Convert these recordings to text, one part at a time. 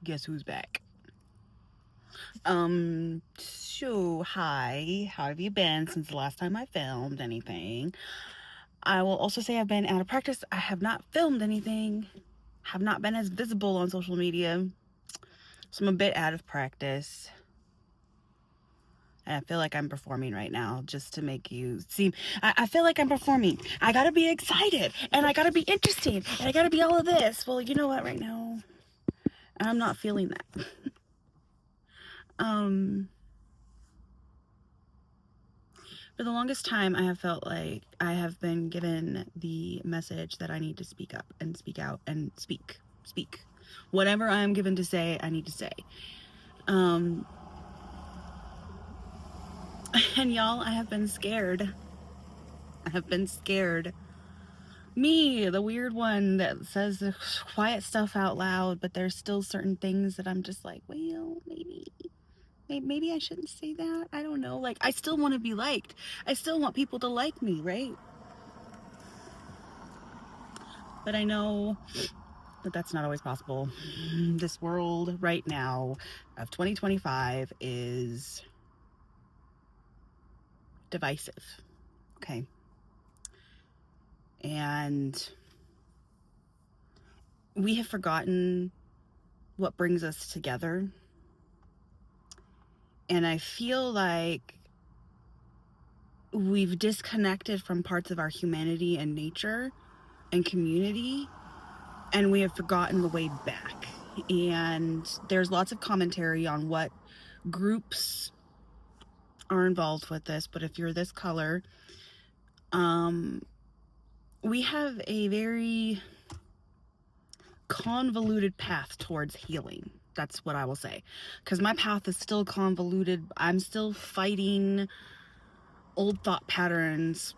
Guess who's back? So hi, how have you been since the last time I filmed anything? I will also say I've been out of practice. I have not filmed anything, have not been as visible on social media, so I'm a bit out of practice. And I feel like I'm performing right now just to make you seem. I feel like I'm performing. I gotta be excited and I gotta be interesting and I gotta be all of this. Well, you know what, right now, I'm not feeling that. um, For the longest time, I have felt like I have been given the message that I need to speak up and speak out and speak. Whatever I am given to say, I need to say. Um, and y'all, I have been scared. I have been scared. Me, the weird one that says the quiet stuff out loud, but there's still certain things that I'm just like, well, maybe I shouldn't say that. I don't know. Like, I still want to be liked. I still want people to like me, right? But I know that that's not always possible. This world right now of 2025 is divisive, okay? And we have forgotten what brings us together. And I feel like we've disconnected from parts of our humanity and nature and community, and we have forgotten the way back. And there's lots of commentary on what groups are involved with this, but if you're this color, we have a very convoluted path towards healing. That's what I will say. Because my path is still convoluted. I'm still fighting old thought patterns,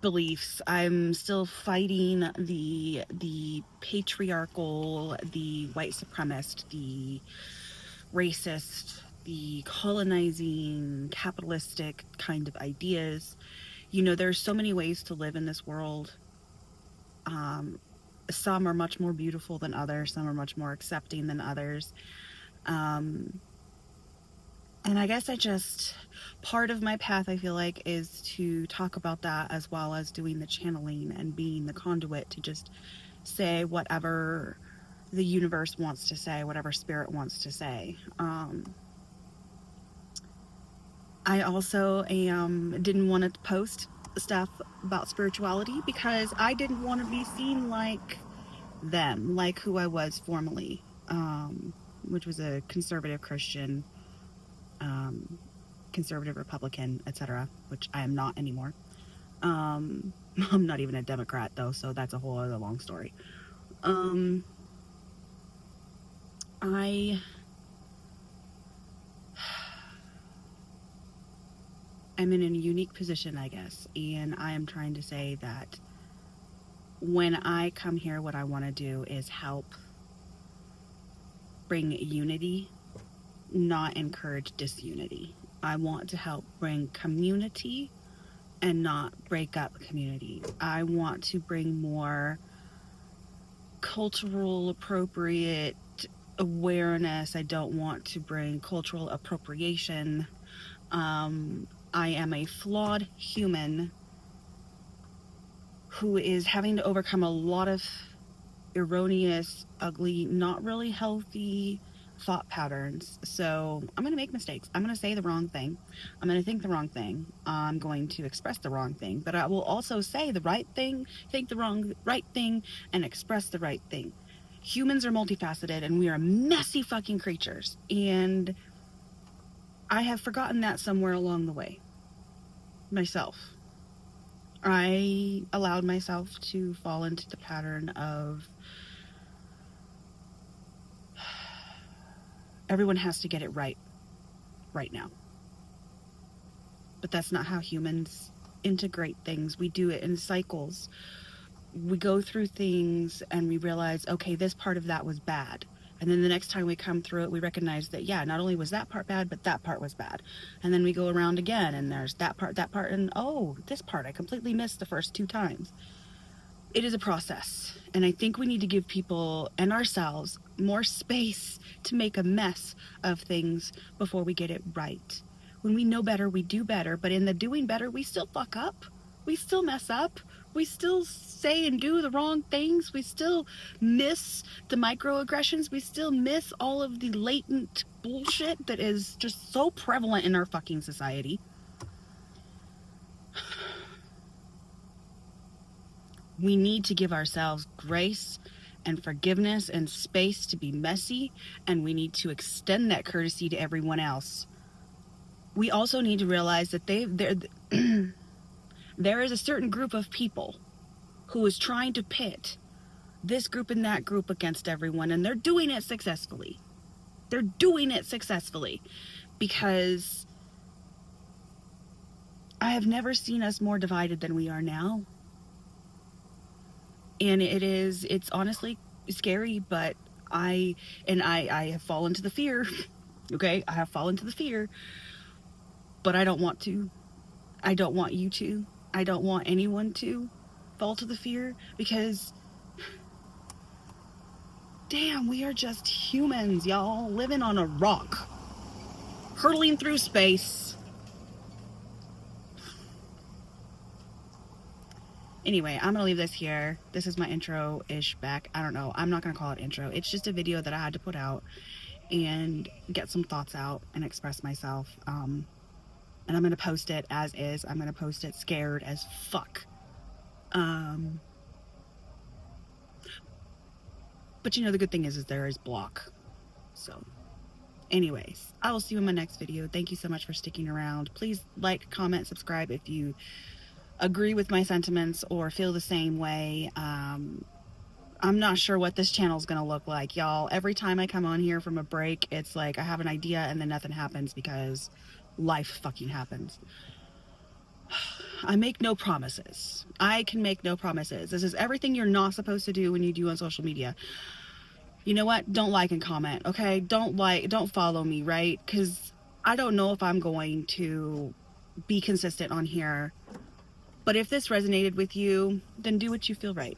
beliefs. I'm still fighting the patriarchal, the white supremacist, the racist, the colonizing, capitalistic kind of ideas. You know, there's so many ways to live in this world. Some are much more beautiful than others. Some are much more accepting than others. And I guess part of my path, I feel like, is to talk about that as well as doing the channeling and being the conduit to just say whatever the universe wants to say, whatever spirit wants to say. I also didn't want to post stuff about spirituality because I didn't want to be seen like them, like who I was formerly, which was a conservative Christian, conservative Republican, etc., which I am not anymore. I'm not even a Democrat though, so that's a whole other long story. I am in a unique position, I guess, and I am trying to say that when I come here, what I want to do is help bring unity, not encourage disunity. I want to help bring community and not break up community. I want to bring more cultural appropriate awareness. I don't want to bring cultural appropriation. I am a flawed human who is having to overcome a lot of erroneous, ugly, not really healthy thought patterns. So I'm going to make mistakes. I'm going to say the wrong thing. I'm going to think the wrong thing. I'm going to express the wrong thing. But I will also say the right thing, think the right thing, and express the right thing. Humans are multifaceted and we are messy fucking creatures. And I have forgotten that somewhere along the way. Myself. I allowed myself to fall into the pattern of everyone has to get it right now. But that's not how humans integrate things. We do it in cycles. We go through things and we realize, okay, this part of that was bad. And then the next time we come through it, we recognize that, yeah, not only was that part bad, but that part was bad. And then we go around again and there's that part, and oh, this part I completely missed the first two times. It is a process. And I think we need to give people and ourselves more space to make a mess of things before we get it right. When we know better, we do better. But in the doing better, we still fuck up. We still mess up. We still say and do the wrong things. We still miss the microaggressions. We still miss all of the latent bullshit that is just so prevalent in our fucking society. We need to give ourselves grace and forgiveness and space to be messy, and we need to extend that courtesy to everyone else. We also need to realize that there is a certain group of people who is trying to pit this group and that group against everyone, and they're doing it successfully. They're doing it successfully because I have never seen us more divided than we are now. And it's honestly scary, but I have fallen to the fear. Okay, I have fallen to the fear, but I don't want to. I don't want you to. I don't want anyone to fall to the fear, because damn, we are just humans, y'all, living on a rock, hurtling through space. Anyway, I'm gonna leave this here. This is my intro-ish back. I don't know. I'm not gonna call it intro. It's just a video that I had to put out and get some thoughts out and express myself. And I'm gonna post it as is. I'm gonna post it scared as fuck. But you know, the good thing is there is block. So anyways, I will see you in my next video. Thank you so much for sticking around. Please like, comment, subscribe if you agree with my sentiments or feel the same way. I'm not sure what this channel is going to look like, y'all. Every time I come on here from a break, it's like I have an idea and then nothing happens because life fucking happens. I make no promises. I can make no promises. This is everything you're not supposed to do when you do on social media. You know what? Don't like and comment, okay? Don't follow me, right? Because I don't know if I'm going to be consistent on here. But if this resonated with you, then do what you feel right.